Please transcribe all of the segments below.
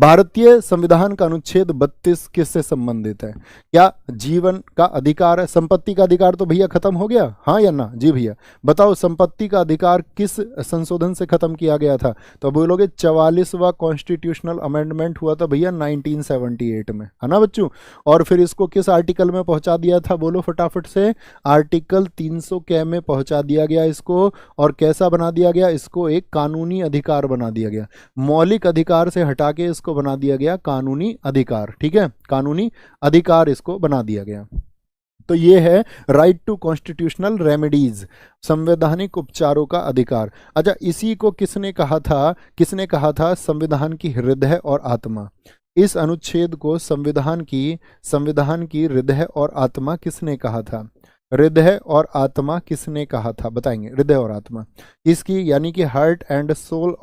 भारतीय संविधान का अनुच्छेद 32 किससे संबंधित है? क्या जीवन का अधिकार है? संपत्ति का अधिकार तो भैया खत्म हो गया, हाँ या ना? जी भैया बताओ, संपत्ति का अधिकार किस संशोधन से खत्म किया गया था? तो बोलोगे 44वां कॉन्स्टिट्यूशनल अमेंडमेंट हुआ था भैया 1978 में, है ना बच्चों। और फिर इसको किस आर्टिकल में पहुंचा दिया था? बोलो फटाफट से। आर्टिकल 300 कै में पहुंचा दिया गया इसको। और कैसा बना दिया गया इसको? एक कानूनी अधिकार बना दिया गया। मौलिक अधिकार से हटा के इसको बना दिया गया कानूनी अधिकार। ठीक है, कानूनी अधिकार इसको बना दिया गया। तो ये है राइट टू कॉन्स्टिट्यूशनल रेमेडीज, संवैधानिक उपचारों का अधिकार। अच्छा, इसी को किसने कहा था? किसने कहा था संविधान की हृदय और आत्मा? इस अनुच्छेद को संविधान की हृदय और आत्मा किसने कहा था? हृदय और आत्मा किसने कहा था? बताएंगे हृदय और आत्मा इसकी, यानी कि heart and soul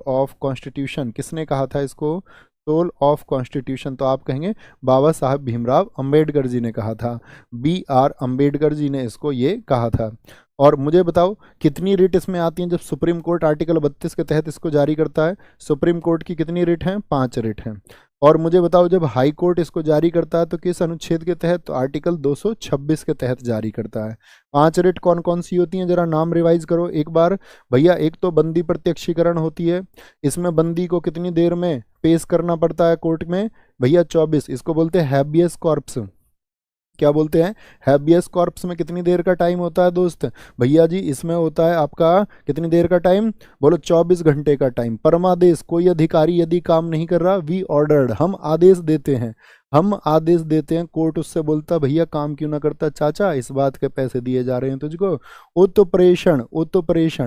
of constitution किसने कहा था इसको? सोल ऑफ कॉन्स्टिट्यूशन तो आप कहेंगे बाबा साहब भीमराव अंबेडकर जी ने कहा था। BR अंबेडकर जी ने इसको ये कहा था। और मुझे बताओ कितनी रिट इसमें आती हैं जब सुप्रीम कोर्ट आर्टिकल 32 के तहत इसको जारी करता है? सुप्रीम कोर्ट की कितनी रिट हैं? 5 रिट हैं। और मुझे बताओ जब हाई कोर्ट इसको जारी करता है तो किस अनुच्छेद के तहत? तो आर्टिकल 226 के तहत जारी करता है। 5 रिट कौन कौन सी होती हैं? जरा नाम रिवाइज करो एक बार भैया। एक तो बंदी प्रत्यक्षीकरण होती है, इसमें बंदी को कितनी देर में पेश करना पड़ता है कोर्ट में? भैया 24। इसको बोलते हैं हैबियस कॉर्पस। क्या बोलते हैं? हैबियस कॉर्पस में कितनी देर का टाइम होता है दोस्त? भैया जी इसमें होता है आपका कितनी देर का टाइम? बोलो 24 घंटे का टाइम। परमादेश, कोई अधिकारी यदि काम नहीं कर रहा, वी ऑर्डर्ड, हम आदेश देते हैं, कोर्ट उससे बोलता भैया काम क्यों ना करता चाचा, इस बात के पैसे दिए जा रहे हैं तुझको। उत्प्रेषण,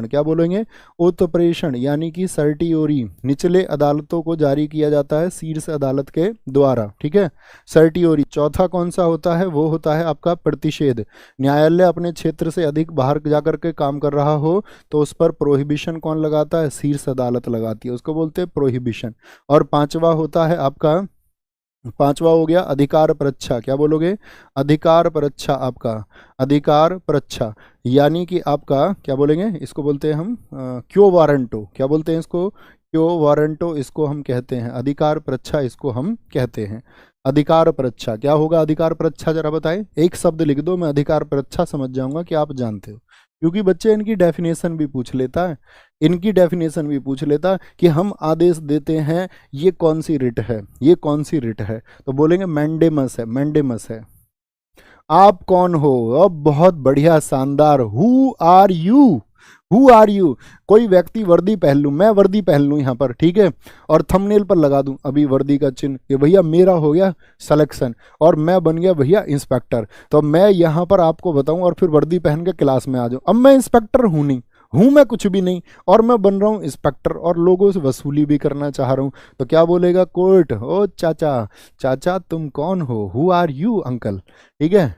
क्या बोलेंगे? उत्प्रेषण यानी कि सर्टियोरी निचले अदालतों को जारी किया जाता है शीर्ष अदालत के द्वारा। ठीक है, सर्टियोरी। चौथा कौन सा होता है? वो होता है आपका प्रतिषेध। न्यायालय अपने क्षेत्र से अधिक बाहर जाकर के काम कर रहा हो तो उस पर प्रोहिबिशन कौन लगाता है? शीर्ष अदालत लगाती है, उसको बोलते हैं प्रोहिबिशन। और पांचवा होता है आपका, पांचवा हो गया अधिकार परीक्षा। क्या बोलोगे? अधिकार परीक्षा। आपका अधिकार परीक्षा यानी कि आपका क्या बोलेंगे इसको? बोलते हैं हम क्यो वारंटो। क्या बोलते हैं इसको? क्यो वारंटो इसको हम कहते हैं। अधिकार परीक्षा इसको हम कहते हैं। अधिकार परीक्षा क्या होगा? अधिकार परीक्षा जरा बताएं, एक शब्द लिख दो, मैं अधिकार परीक्षा समझ जाऊंगा कि आप जानते हो, क्योंकि बच्चे इनकी डेफिनेशन भी पूछ लेता है, इनकी डेफिनेशन भी पूछ लेता कि हम आदेश देते हैं, ये कौन सी रिट है, ये कौन सी रिट है? तो बोलेंगे मैंडेमस है, मैंडेमस है। आप कौन हो? अब बहुत बढ़िया, शानदार। Who are you? Who are you? कोई व्यक्ति वर्दी पहन लूँ, मैं वर्दी पहन लूँ यहाँ पर, ठीक है, और थंबनेल पर लगा दूँ अभी वर्दी का चिन्ह कि भैया मेरा हो गया सिलेक्शन और मैं बन गया भैया इंस्पेक्टर। तो मैं यहाँ पर आपको बताऊँ और फिर वर्दी पहन के क्लास में आ जाऊँ। अब मैं इंस्पेक्टर हूँ नहीं, हूँ मैं कुछ भी नहीं, और मैं बन रहा हूँ इंस्पेक्टर और लोगों से वसूली भी करना चाह रहा हूँ। तो क्या बोलेगा कोर्ट? ओ चाचा, चाचा तुम कौन हो? Who are you uncle? ठीक है,